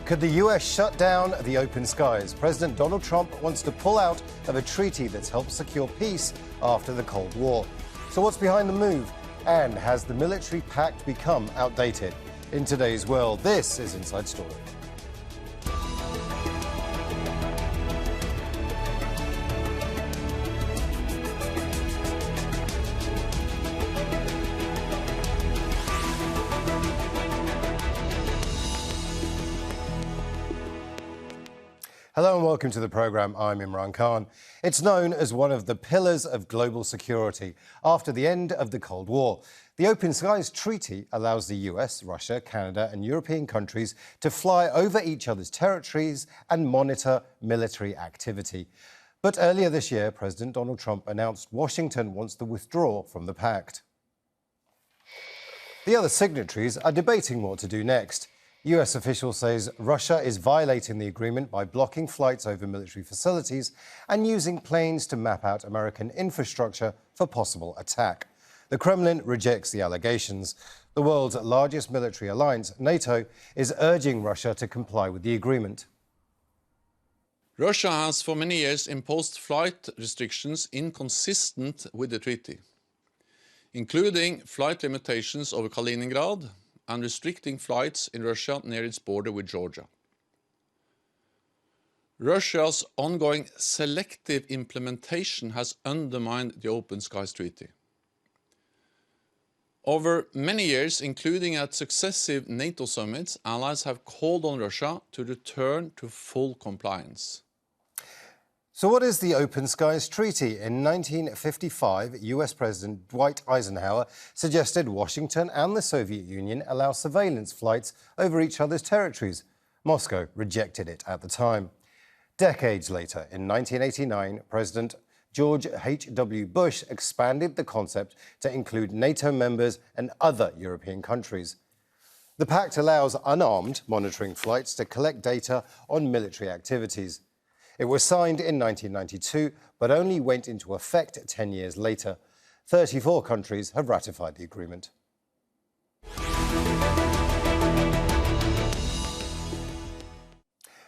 Could the US shut down the open skies? President Donald Trump wants to pull out of a treaty that's helped secure peace after the Cold War. So what's behind the move? And has the military pact become outdated? In today's world, this is Inside Story. Hello and welcome to the programme. I'm Imran Khan. It's known as one of the pillars of global security after the end of the Cold War. The Open Skies Treaty allows the US, Russia, Canada and European countries to fly over each other's territories and monitor military activity. But earlier this year, President Donald Trump announced Washington wants to withdraw from the pact. The other signatories are debating what to do next. US officials say Russia is violating the agreement by blocking flights over military facilities and using planes to map out American infrastructure for possible attack. The Kremlin rejects the allegations. The world's largest military alliance, NATO, is urging Russia to comply with the agreement. Russia has for many years imposed flight restrictions inconsistent with the treaty, including flight limitations over Kaliningrad and restricting flights in Russia near its border with Georgia. Russia's ongoing selective implementation has undermined the Open Skies Treaty. Over many years, including at successive NATO summits, allies have called on Russia to return to full compliance. So what is the Open Skies Treaty? In 1955, US President Dwight Eisenhower suggested Washington and the Soviet Union allow surveillance flights over each other's territories. Moscow rejected it at the time. Decades later, in 1989, President George H.W. Bush expanded the concept to include NATO members and other European countries. The pact allows unarmed monitoring flights to collect data on military activities. It was signed in 1992, but only went into effect 10 years later. 34 countries have ratified the agreement.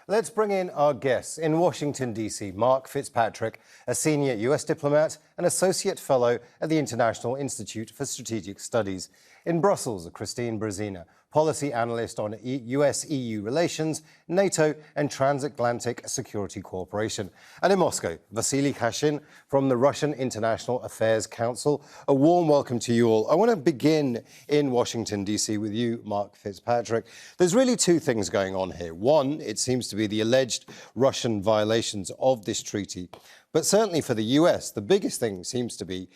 Let's bring in our guests. In Washington, D.C., Mark Fitzpatrick, a senior US diplomat and associate fellow at the International Institute for Strategic Studies. In Brussels, Christine Brezina, policy analyst on US-EU relations, NATO and transatlantic security cooperation. And in Moscow, Vasily Kashin from the Russian International Affairs Council. A warm welcome to you all. I want to begin in Washington, D.C. with you, Mark Fitzpatrick. There's really two things going on here. One, it seems to be the alleged Russian violations of this treaty. But certainly for the US, the biggest thing seems to be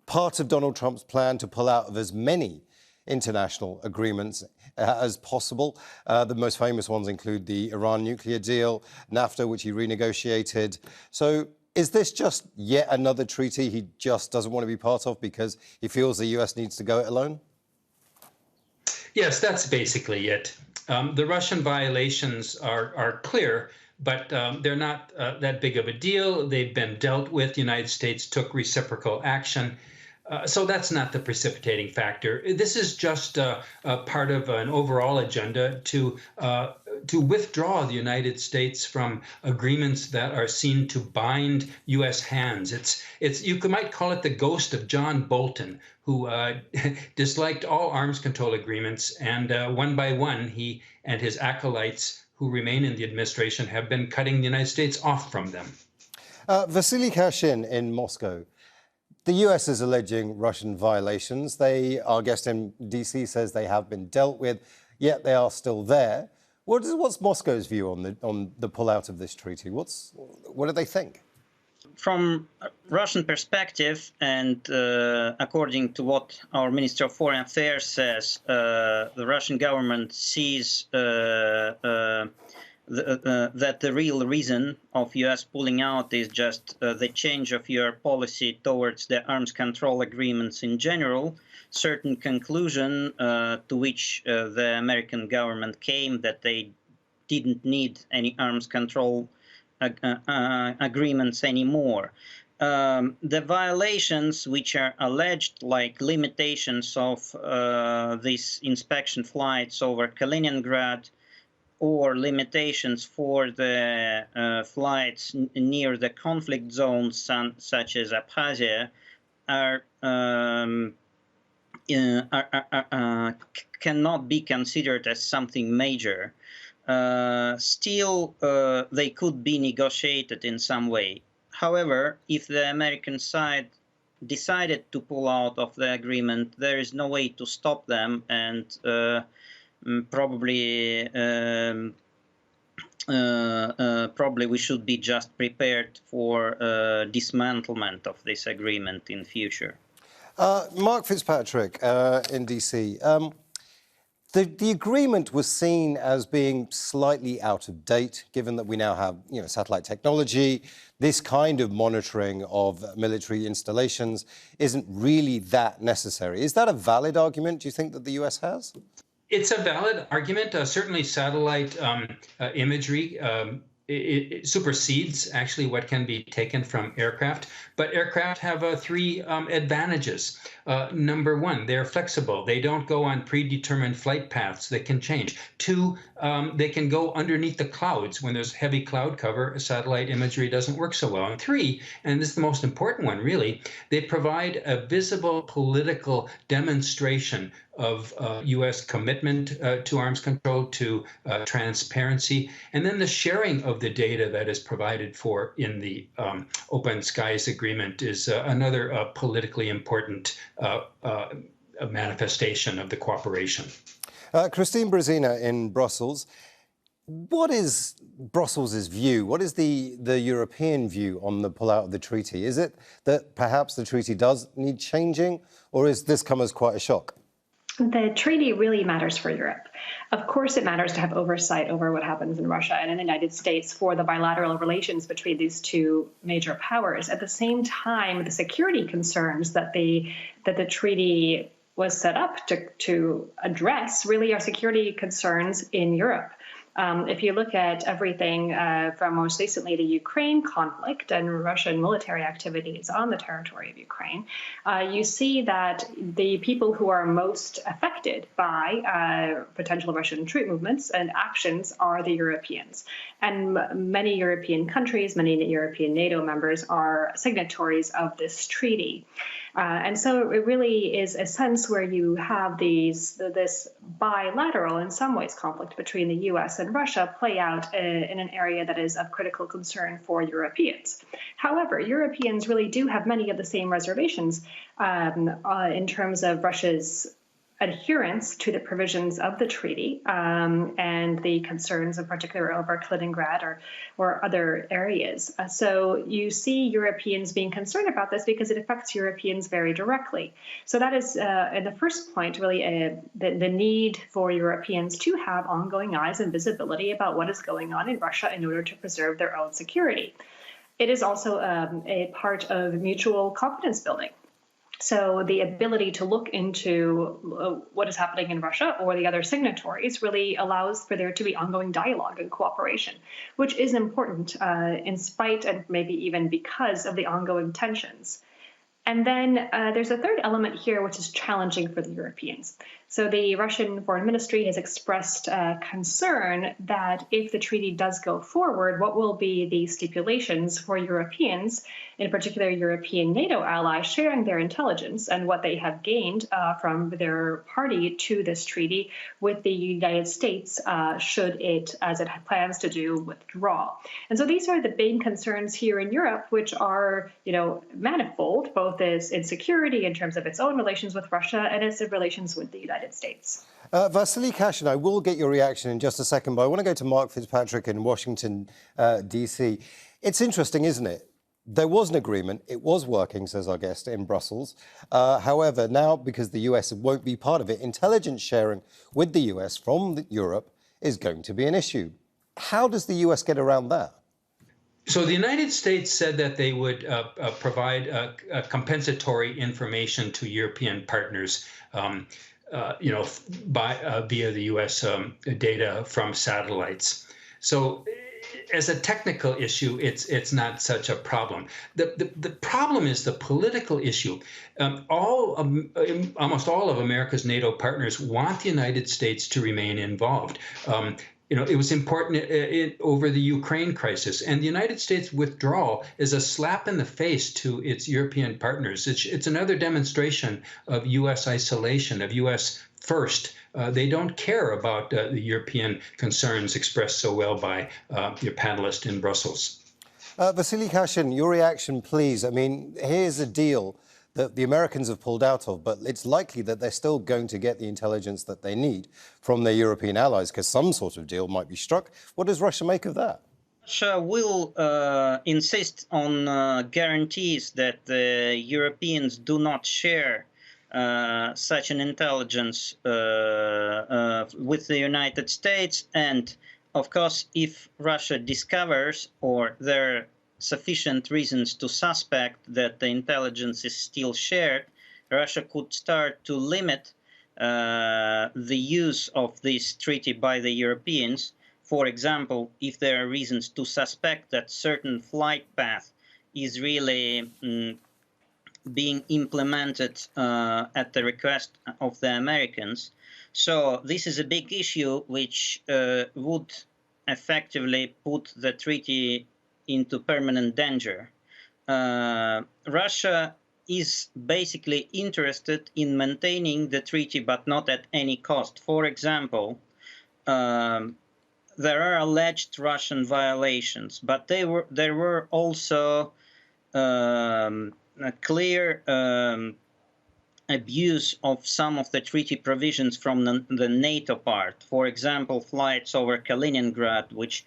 part of Donald Trump's plan to pull out of as many international agreements as possible. The most famous ones include the Iran nuclear deal, NAFTA, which he renegotiated. So is this just yet another treaty he just doesn't want to be part of because he feels the US needs to go it alone? Yes, that's basically it. The Russian violations are clear, but they're not that big of a deal. They've been dealt with. The United States took reciprocal action. So that's not the precipitating factor. This is just part of an overall agenda to withdraw the United States from agreements that are seen to bind U.S. hands. You might call it the ghost of John Bolton, who disliked all arms control agreements, and one by one, he and his acolytes who remain in the administration have been cutting the United States off from them. Vasily Kashin in Moscow. The US is alleging Russian violations. Our guest in D.C. says they have been dealt with, yet they are still there. What's Moscow's view on the pullout of this treaty? What do they think? From a Russian perspective, and according to what our Minister of Foreign Affairs says, the Russian government sees that the real reason of U.S. pulling out is just the change of your policy towards the arms control agreements in general, certain conclusion to which the American government came that they didn't need any arms control agreements anymore. The violations which are alleged, like limitations of these inspection flights over Kaliningrad, or limitations for the flights near the conflict zones, such as Abkhazia, cannot be considered as something major. Still, they could be negotiated in some way. However, if the American side decided to pull out of the agreement, there is no way to stop them, and probably we should be just prepared for dismantlement of this agreement in future. Mark Fitzpatrick in DC. The agreement was seen as being slightly out of date, given that we now have, satellite technology. This kind of monitoring of military installations isn't really that necessary. Is that a valid argument, do you think, that the US has? It's a valid argument. Certainly satellite imagery it supersedes actually what can be taken from aircraft. But aircraft have three advantages. Number one, they're flexible. They don't go on predetermined flight paths that can change. Two, they can go underneath the clouds. When there's heavy cloud cover, satellite imagery doesn't work so well. And three, and this is the most important one really, they provide a visible political demonstration of U.S. commitment to arms control, to transparency, and then the sharing of the data that is provided for in the Open Skies Agreement is another politically important manifestation of the cooperation. Christine Brezina in Brussels. What is Brussels' view? What is the European view on the pullout of the treaty? Is it that perhaps the treaty does need changing, or is this come as quite a shock? The treaty really matters for Europe. Of course, it matters to have oversight over what happens in Russia and in the United States for the bilateral relations between these two major powers. At the same time, the security concerns that the treaty was set up to address really are security concerns in Europe. If you look at everything from most recently the Ukraine conflict and Russian military activities on the territory of Ukraine, you see that the people who are most affected by potential Russian troop movements and actions are the Europeans. And many European countries, many European NATO members are signatories of this treaty. And so it really is a sense where you have this bilateral, in some ways, conflict between the U.S. and Russia play out in an area that is of critical concern for Europeans. However, Europeans really do have many of the same reservations in terms of Russia's adherence to the provisions of the treaty and the concerns in particular over Kaliningrad or other areas. So you see Europeans being concerned about this because it affects Europeans very directly. So that is, in the first point, really the need for Europeans to have ongoing eyes and visibility about what is going on in Russia in order to preserve their own security. It is also a part of mutual confidence building. So the ability to look into what is happening in Russia or the other signatories really allows for there to be ongoing dialogue and cooperation, which is important in spite and maybe even because of the ongoing tensions. And then there's a third element here, which is challenging for the Europeans. So the Russian Foreign Ministry has expressed concern that if the treaty does go forward, what will be the stipulations for Europeans, in particular European NATO allies, sharing their intelligence and what they have gained from their party to this treaty with the United States, should it, as it plans to do, withdraw. And so these are the main concerns here in Europe, which are, manifold, both as in security in terms of its own relations with Russia and its relations with the United States. Vasily Kashin, I will get your reaction in just a second, but I want to go to Mark Fitzpatrick in Washington, D.C. It's interesting, isn't it? There was an agreement. It was working, says our guest, in Brussels. However, now, because the US won't be part of it, intelligence sharing with the US from Europe is going to be an issue. How does the US get around that? So the United States said that they would provide compensatory information to European partners, via the U.S. Data from satoites. So, as a technical issue, it's not such a problem. The problem is the political issue. Almost all of America's NATO partners want the United States to remain involved. it was important over the Ukraine crisis. And the United States withdrawal is a slap in the face to its European partners. It's another demonstration of U.S. isolation, of U.S. first. They don't care about the European concerns expressed so well by your panelist in Brussels. Vasily Kashin, your reaction, please. I mean, here's a deal that the Americans have pulled out of, but it's likely that they're still going to get the intelligence that they need from their European allies, because some sort of deal might be struck. What does Russia make of that? Russia will insist on guarantees that the Europeans do not share such an intelligence with the United States. And of course, if Russia discovers, or there are sufficient reasons to suspect that the intelligence is still shared, Russia could start to limit the use of this treaty by the Europeans. For example, if there are reasons to suspect that certain flight path is really being implemented at the request of the Americans. So this is a big issue which would effectively put the treaty into permanent danger. Russia is basically interested in maintaining the treaty, but not at any cost. For example, there are alleged Russian violations, but there were also a clear abuse of some of the treaty provisions from the NATO part. For example, flights over Kaliningrad, which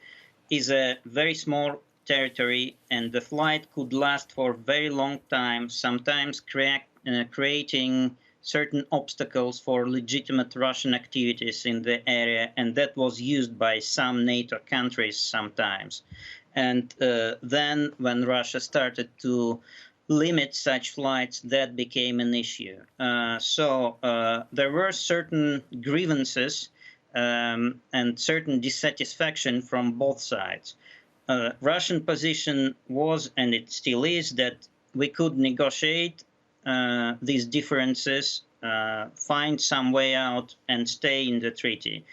is a very small territory, and the flight could last for a very long time, sometimes creating certain obstacles for legitimate Russian activities in the area, and that was used by some NATO countries sometimes. And then when Russia started to limit such flights, that became an issue. So there were certain grievances and certain dissatisfaction from both sides. Russian position was, and it still is, that we could negotiate these differences, find some way out, and stay in the treaty.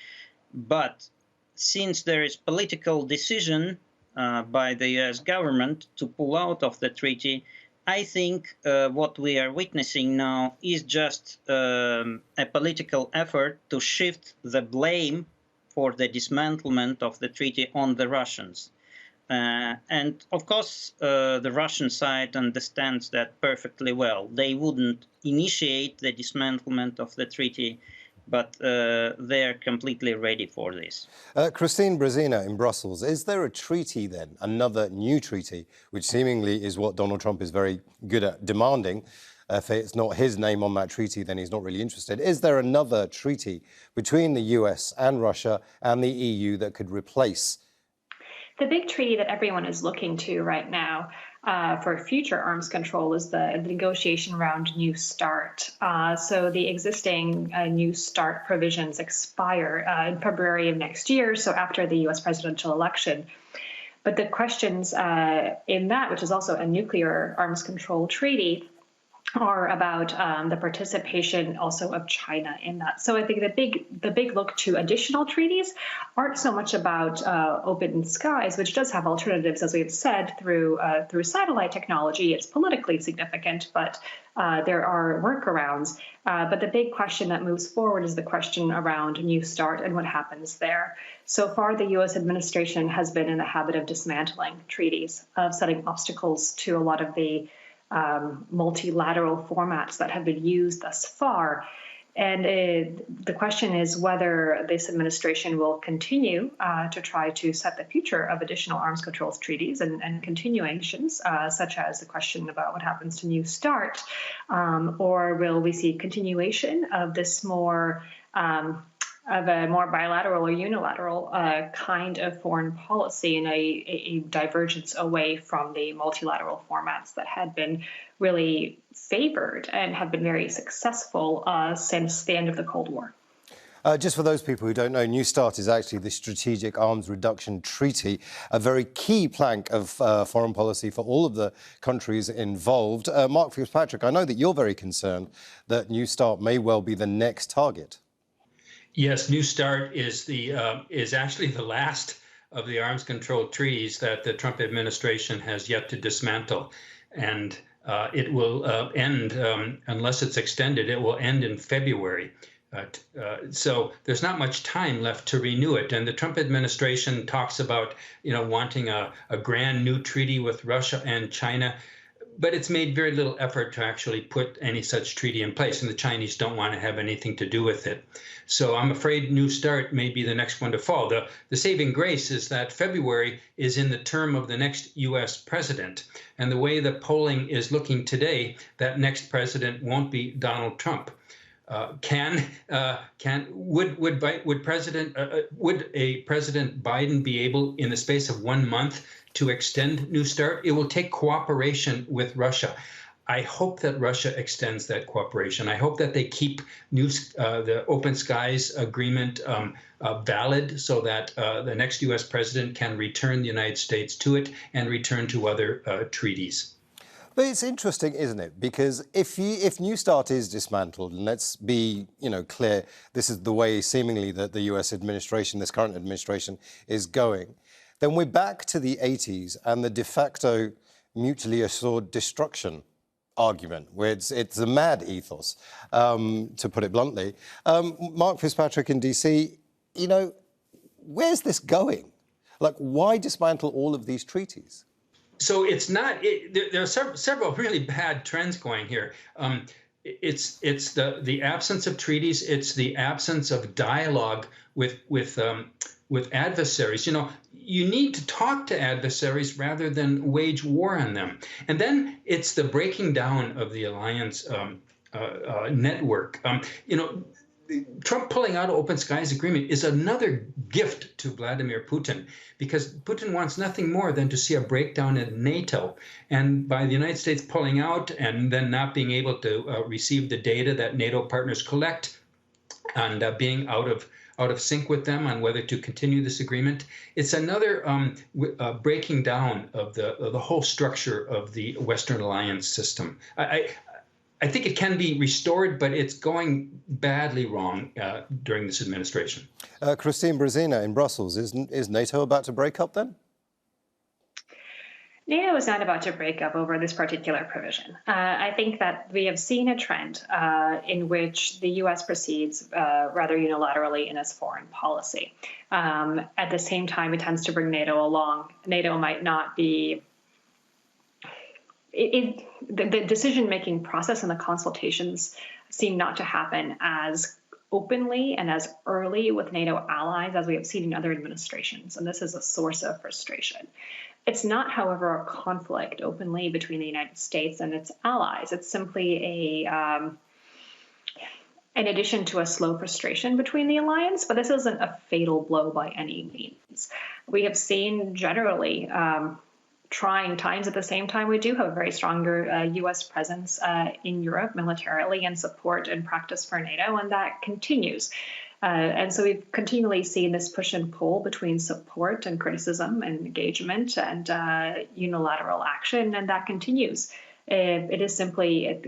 But since there is political decision by the US government to pull out of the treaty, I think what we are witnessing now is just a political effort to shift the blame for the dismantlement of the treaty on the Russians. And of course, the Russian side understands that perfectly well. They wouldn't initiate the dismantlement of the treaty, but they are completely ready for this. Christine Brezina in Brussels, is there a treaty then, another new treaty, which seemingly is what Donald Trump is very good at demanding? If it's not his name on that treaty, then he's not really interested. Is there another treaty between the US and Russia and the EU that could replace? The big treaty that everyone is looking to right now for future arms control is the negotiation around New START. So the existing New START provisions expire in February of next year, so after the US presidential election. But the questions in that, which is also a nuclear arms control treaty, are about the participation also of China in that. So I think the big look to additional treaties aren't so much about open skies, which does have alternatives, as we've said, through satellite technology. It's politically significant, but there are workarounds. But the big question that moves forward is the question around New START and what happens there. So far, the U.S. administration has been in the habit of dismantling treaties, of setting obstacles to a lot of the multilateral formats that have been used thus far. And the question is whether this administration will continue to try to set the future of additional arms controls treaties and continuations, such as the question about what happens to New START, or will we see continuation of this more of a more bilateral or unilateral kind of foreign policy and a divergence away from the multilateral formats that had been really favored and have been very successful since the end of the Cold War. Just for those people who don't know, New START is actually the Strategic Arms Reduction Treaty, a very key plank of foreign policy for all of the countries involved. Mark Fitzpatrick, I know that you're very concerned that New START may well be the next target. Yes, New START is actually the last of the arms control treaties that the Trump administration has yet to dismantle, and it will end unless it's extended. It will end in February. So there's not much time left to renew it. And the Trump administration talks about, wanting a grand new treaty with Russia and China, but it's made very little effort to actually put any such treaty in place, and the Chinese don't want to have anything to do with it. So I'm afraid New START may be the next one to fall. The saving grace is that February is in the term of the next U.S. president, and the way the polling is looking today, that next president won't be Donald Trump. Would a President Biden be able, in the space of 1 month, to extend New START? It will take cooperation with Russia. I hope that Russia extends that cooperation. I hope that they keep the Open Skies Agreement valid, so that the next U.S. president can return the United States to it and return to other treaties. But it's interesting, isn't it? Because if New START is dismantled, and let's be clear, this is the way seemingly that the US administration, this current administration, is going, then we're back to the 80s and the de facto mutually assured destruction argument, where it's a mad ethos, to put it bluntly. Mark Fitzpatrick in DC, where's this going? Like, why dismantle all of these treaties? So it's not. There are several really bad trends going here. It's the absence of treaties. It's the absence of dialogue with adversaries. You need to talk to adversaries rather than wage war on them. And then it's the breaking down of the alliance network. Trump pulling out of Open Skies Agreement is another gift to Vladimir Putin, because Putin wants nothing more than to see a breakdown in NATO. And by the United States pulling out and then not being able to receive the data that NATO partners collect, and being out of sync with them on whether to continue this agreement, it's another breaking down of the whole structure of the Western alliance system. I think it can be restored, but it's going badly wrong during this administration. Christine Brezina in Brussels, is NATO about to break up then? NATO is not about to break up over this particular provision. I think that we have seen a trend in which the U.S. proceeds rather unilaterally in its foreign policy. At the same time, it tends to bring NATO along. NATO might not be... The decision-making process and the consultations seem not to happen as openly and as early with NATO allies as we have seen in other administrations, and this is a source of frustration. It's not, however, a conflict openly between the United States and its allies. It's simply in addition to a slow frustration between the alliance, but this isn't a fatal blow by any means. We have seen generally trying times. At the same time, we do have a very stronger U.S. presence in Europe militarily and support and practice for NATO, and that continues. And so we've continually seen this push and pull between support and criticism and engagement and unilateral action, and that continues. It is simply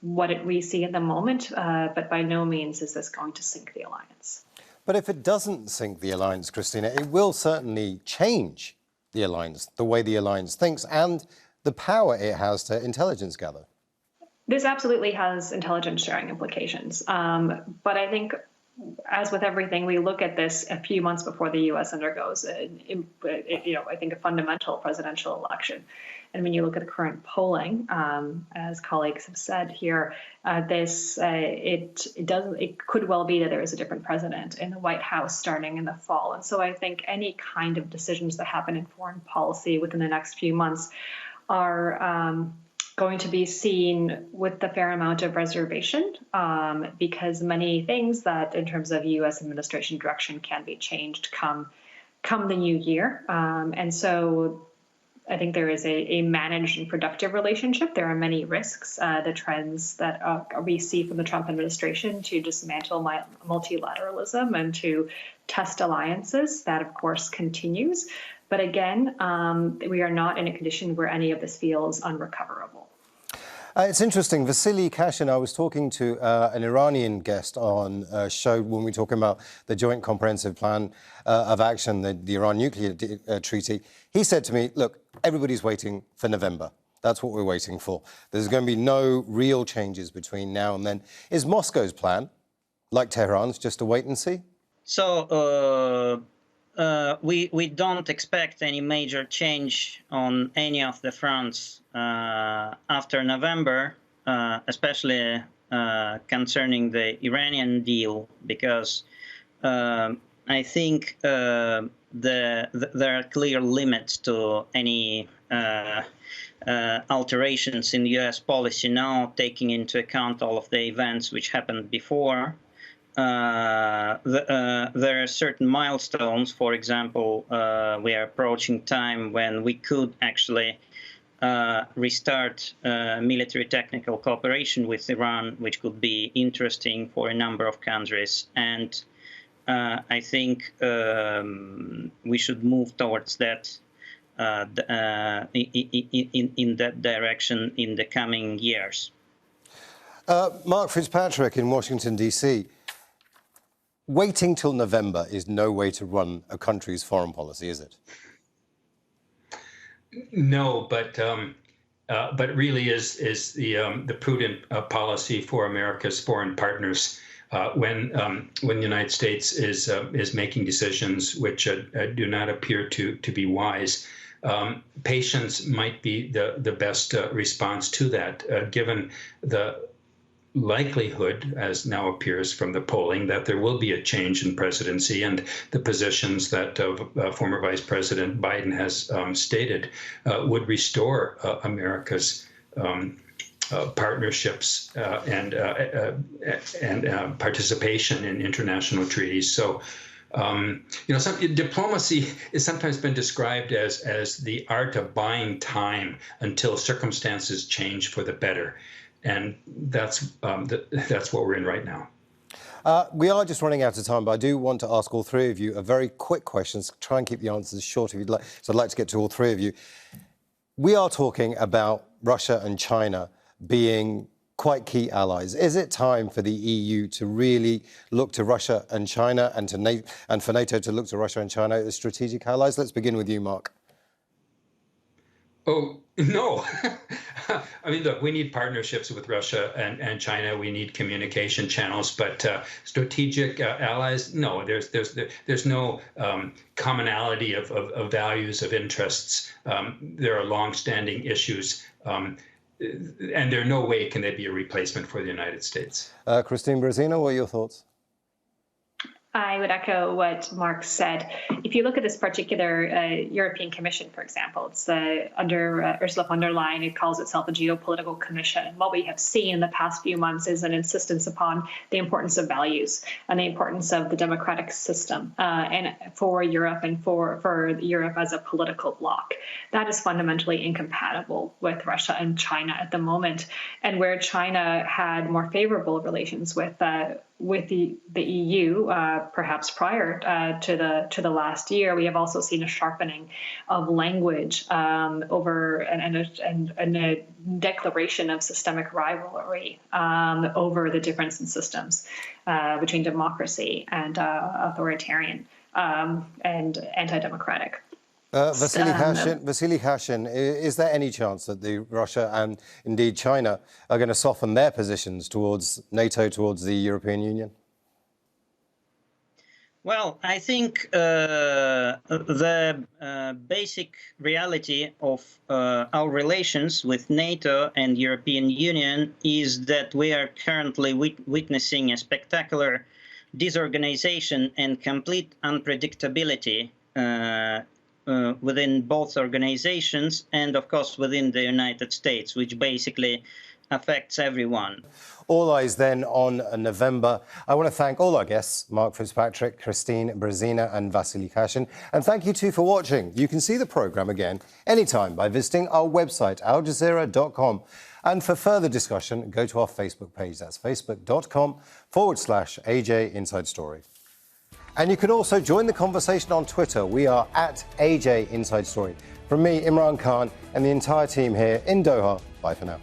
what we see at the moment, but by no means is this going to sink the alliance. But if it doesn't sink the alliance, Christina, it will certainly change the alliance, the way the alliance thinks, and the power it has to intelligence gather. This absolutely has intelligence sharing implications. But I think, as with everything, we look at this a few months before the U.S. undergoes, I think, a fundamental presidential election. And when you look at the current polling, as colleagues have said here, it could well be that there is a different president in the White House starting in the fall. And so I think any kind of decisions that happen in foreign policy within the next few months are going to be seen with a fair amount of reservation, because many things that, in terms of U.S. administration direction, can be changed come the new year. And so I think there is a managed and productive relationship. There are many risks. The trends that we see from the Trump administration to dismantle multilateralism and to test alliances, that, of course, continues. But again, we are not in a condition where any of this feels unrecoverable. It's interesting. Vasily Kashin, I was talking to an Iranian guest on a show when we were talking about the Joint Comprehensive Plan of Action, the Iran nuclear treaty. He said to me, look, everybody's waiting for November. That's what we're waiting for. There's going to be no real changes between now and then. Is Moscow's plan, like Tehran's, just a wait and see? So we don't expect any major change on any of the fronts after November, especially concerning the Iranian deal, because I think there are clear limits to any alterations in U.S. policy now, taking into account all of the events which happened before. There are certain milestones. For example, we are approaching time when we could actually restart military technical cooperation with Iran, which could be interesting for a number of countries. And I think we should move towards that in that direction in the coming years. Mark Fitzpatrick in Washington, D.C. Waiting till November is no way to run a country's foreign policy, is it? No, but really is the prudent policy for America's foreign partners when the United States is making decisions which do not appear to be wise. Patience might be the best response to that, given the likelihood, as now appears from the polling, that there will be a change in presidency, and the positions that former Vice President Biden has stated would restore America's partnerships and participation in international treaties. So, diplomacy has sometimes been described as the art of buying time until circumstances change for the better. And that's what we're in right now. We are just running out of time, but I do want to ask all three of you a very quick question. Try and keep the answers short if you'd like. So I'd like to get to all three of you. We are talking about Russia and China being quite key allies. Is it time for the EU to really look to Russia and China and for NATO to look to Russia and China as strategic allies? Let's begin with you, Mark. Oh, no. I mean, look, we need partnerships with Russia and China. We need communication channels, but strategic allies, no. There's no commonality of values, of interests. There are longstanding issues, and there no way can they be a replacement for the United States. Christine Brezina, what are your thoughts? I would echo what Mark said. If you look at this particular European Commission, for example, it's under Ursula von der Leyen. It calls itself a geopolitical commission. And what we have seen in the past few months is an insistence upon the importance of values and the importance of the democratic system and for Europe and for Europe as a political bloc. That is fundamentally incompatible with Russia and China at the moment. And where China had more favorable relations with the EU, perhaps prior to the last year, we have also seen a sharpening of language over and a declaration of systemic rivalry over the difference in systems between democracy and authoritarian and anti-democratic. Vasily Kashin, is there any chance that Russia and indeed China are going to soften their positions towards NATO, towards the European Union? Well, I think the basic reality of our relations with NATO and European Union is that we are currently witnessing a spectacular disorganization and complete unpredictability within both organizations and, of course, within the United States, which basically affects everyone. All eyes then on November. I want to thank all our guests, Mark Fitzpatrick, Christine Brezina and Vasily Kashin. And thank you too for watching. You can see the programme again anytime by visiting our website, aljazeera.com. And for further discussion, go to our Facebook page. That's facebook.com/AJ Inside Story. And you can also join the conversation on Twitter. We are at AJ Inside Story. From me, Imran Khan, and the entire team here in Doha, bye for now.